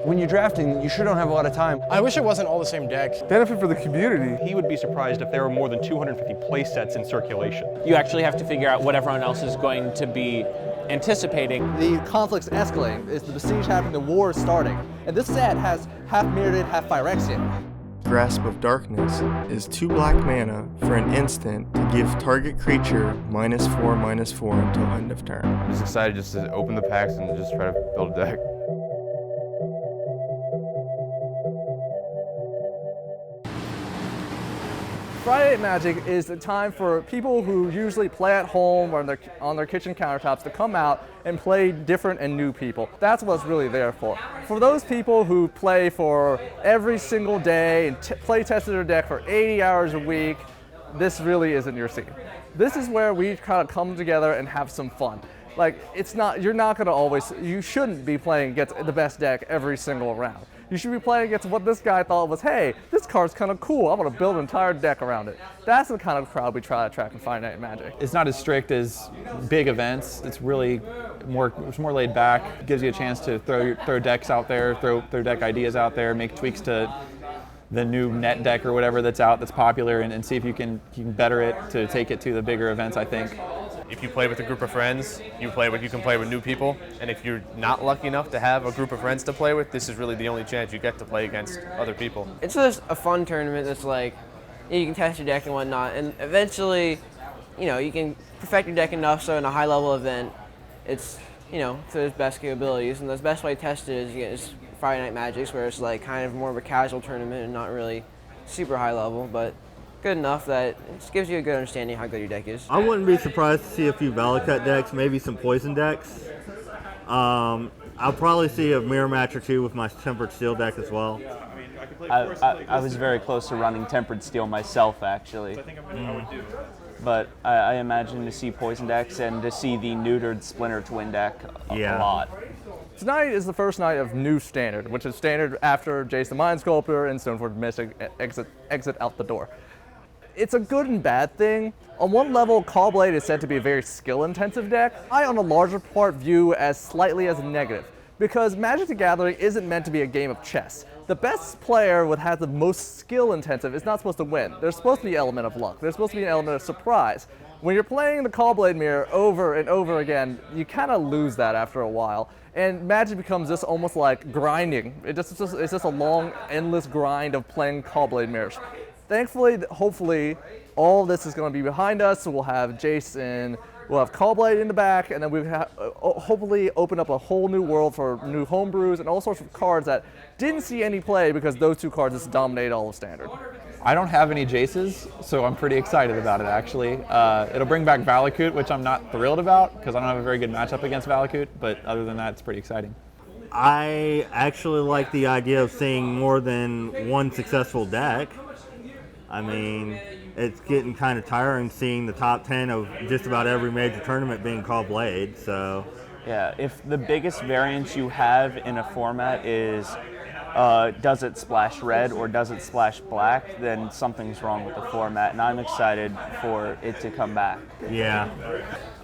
When you're drafting, you sure don't have a lot of time. I wish it wasn't all the same deck. Benefit for the community. He would be surprised if there were more than 250 play sets in circulation. You actually have to figure out what everyone else is going to be anticipating. The conflict's escalating. It's the besiege happening, the war is starting. And this set has half Myriad, half Phyrexian. Grasp of Darkness is 2 black mana for an instant to give target creature -4/-4 until end of turn. I'm just excited just to open the packs and just try to build a deck. Friday Night Magic is the time for people who usually play at home or on their kitchen countertops to come out and play different and new people. That's what it's really there for. For those people who play for every single day and play tested their deck for 80 hours a week, this really isn't your scene. This is where we kind of come together and have some fun. Like, you shouldn't be playing against the best deck every single round. You should be playing against what this guy thought was, hey, this card's kind of cool, I'm gonna build an entire deck around it. That's the kind of crowd we try to attract in Friday Night Magic. It's not as strict as big events. It's really more laid back. It gives you a chance to throw decks out there, throw deck ideas out there, make tweaks to the new net deck or whatever that's out that's popular, and see if you can better it to take it to the bigger events, I think. If you play with a group of friends, you can play with new people, and if you're not lucky enough to have a group of friends to play with, this is really the only chance you get to play against other people. It's just a fun tournament that's like, you can test your deck and whatnot, and eventually, you can perfect your deck enough so in a high-level event, it's, to its best capabilities, and the best way to test it is Friday Night Magics, where it's like kind of more of a casual tournament and not really super high level, but good enough that it gives you a good understanding of how good your deck is. I wouldn't be surprised to see a few Valakut decks, maybe some poison decks. I'll probably see a mirror match or two with my Tempered Steel deck as well. I was very close to running Tempered Steel myself, actually. But I imagine to see poison decks and to see the neutered Splinter Twin deck a lot. Tonight is the first night of New Standard, which is standard after Jace the Mind Sculptor and Stoneforge Mystic exit out the door. It's a good and bad thing. On one level, Caw-Blade is said to be a very skill-intensive deck. I, on a larger part, view as slightly as a negative, because Magic the Gathering isn't meant to be a game of chess. The best player would have the most skill-intensive is not supposed to win. There's supposed to be an element of luck. There's supposed to be an element of surprise. When you're playing the Caw-Blade mirror over and over again, you kind of lose that after a while. And Magic becomes just almost like grinding. It's just a long, endless grind of playing Caw-Blade mirrors. Thankfully, hopefully, all this is going to be behind us. So we'll have Jace and we'll have Caw-Blade in the back, and then we'll hopefully open up a whole new world for new homebrews and all sorts of cards that didn't see any play because those two cards just dominate all of Standard. I don't have any Jaces, so I'm pretty excited about it, actually. It'll bring back Valakut, which I'm not thrilled about because I don't have a very good matchup against Valakut, but other than that, it's pretty exciting. I actually like the idea of seeing more than one successful deck. I mean, it's getting kind of tiring seeing the top 10 of just about every major tournament being Caw-Blade, so. Yeah, if the biggest variance you have in a format is does it splash red or does it splash black, then something's wrong with the format, and I'm excited for it to come back. Yeah.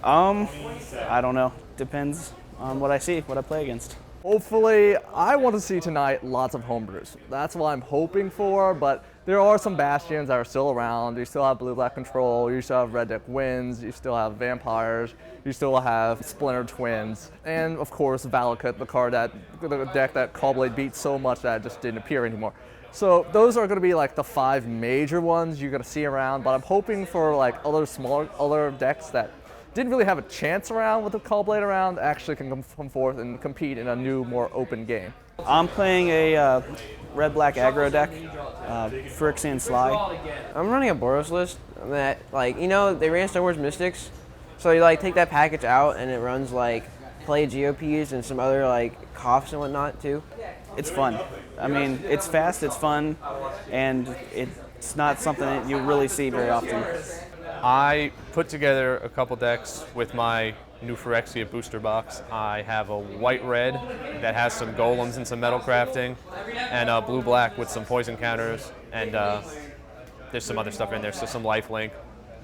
I don't know. Depends on what I see, what I play against. Hopefully, I want to see tonight lots of homebrews. That's what I'm hoping for, but there are some bastions that are still around. You still have blue-black control, you still have red deck wins, you still have vampires, you still have Splinter Twins, and of course Valakut, the deck that Caw-Blade beat so much that it just didn't appear anymore. So those are going to be like the 5 major ones you're going to see around, but I'm hoping for like other decks that didn't really have a chance around with the Caw-Blade around actually can come forth and compete in a new, more open game. I'm playing a red-black aggro deck, Phyrexian Sly. I'm running a Boros list that, they ran Stoneforge Mystics, so you take that package out and it runs play GOPs and some other coughs and whatnot too. It's fun. I mean, it's fast, it's fun, and it's not something that you really see very often. I put together a couple decks with my new Phyrexia booster box. I have a white-red that has some golems and some metal crafting, and a blue-black with some poison counters, and there's some other stuff in there, so some lifelink,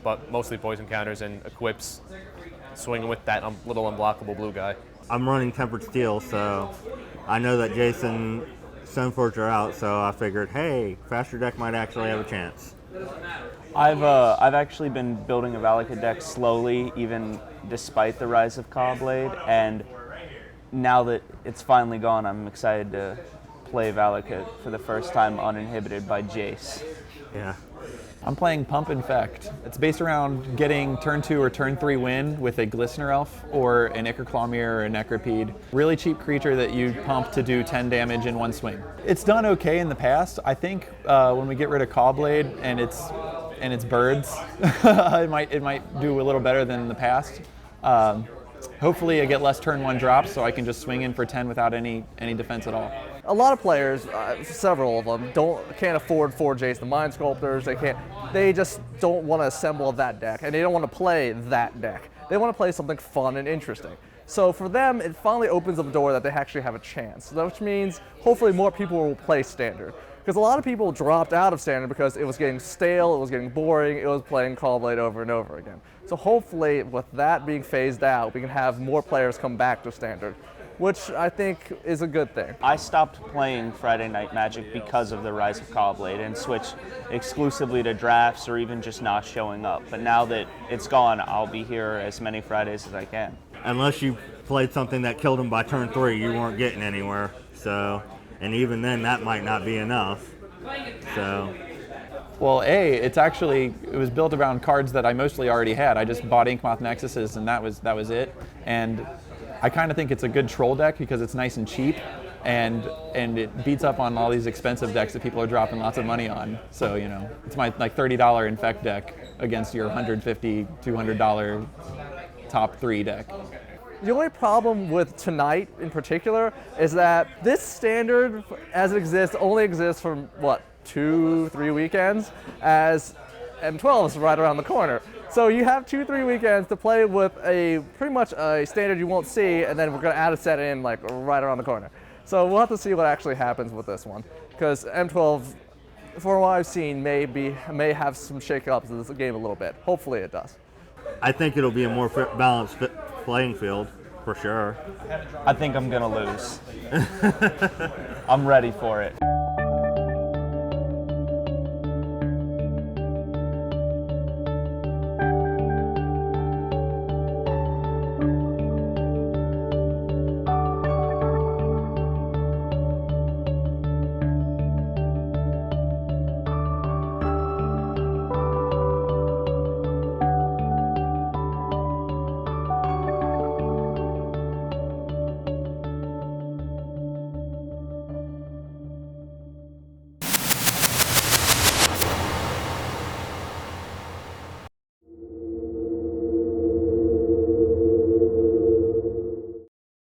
but mostly poison counters and equips, swinging with that little unblockable blue guy. I'm running Tempered Steel, so I know that Jace and Stoneforge are out, so I figured, hey, faster deck might actually have a chance. I've actually been building a Valakut deck slowly, even despite the rise of Caw-Blade, and now that it's finally gone, I'm excited to play Valakut for the first time uninhibited by Jace. Yeah. I'm playing Pump Infect. It's based around getting turn 2 or turn 3 win with a Glistener Elf or an Ichorclawmere or a Necropede. Really cheap creature that you pump to do 10 damage in one swing. It's done okay in the past. I think when we get rid of Caw-Blade and its birds, it might do a little better than in the past. Hopefully I get less turn 1 drops so I can just swing in for 10 without any defense at all. A lot of players, several of them, can't afford 4 Jace the Mind Sculptors. They just don't want to assemble that deck, and they don't want to play that deck. They want to play something fun and interesting. So for them, it finally opens up the door that they actually have a chance, which means hopefully more people will play Standard. Because a lot of people dropped out of Standard because it was getting stale, it was getting boring, it was playing Caw-Blade over and over again. So hopefully, with that being phased out, we can have more players come back to Standard, which I think is a good thing. I stopped playing Friday Night Magic because of the rise of Caw-Blade and switched exclusively to drafts or even just not showing up. But now that it's gone, I'll be here as many Fridays as I can. Unless you played something that killed him by turn 3, you weren't getting anywhere. So, and even then, that might not be enough. So. Well, it was built around cards that I mostly already had. I just bought Inkmoth Nexuses and that was it. And I kind of think it's a good troll deck because it's nice and cheap, and it beats up on all these expensive decks that people are dropping lots of money on. So, you know, it's my $30 Infect deck against your $150, $200 top 3 deck. The only problem with tonight in particular is that this Standard, as it exists, only exists for, 2-3 weekends, as M12 is right around the corner. So you have 2-3 weekends to play with pretty much a Standard you won't see, and then we're going to add a set in like right around the corner. So we'll have to see what actually happens with this one, because M12, for what I've seen, may have some shake-ups in this game a little bit. Hopefully it does. I think it'll be a more balanced playing field, for sure. I think I'm going to lose. I'm ready for it.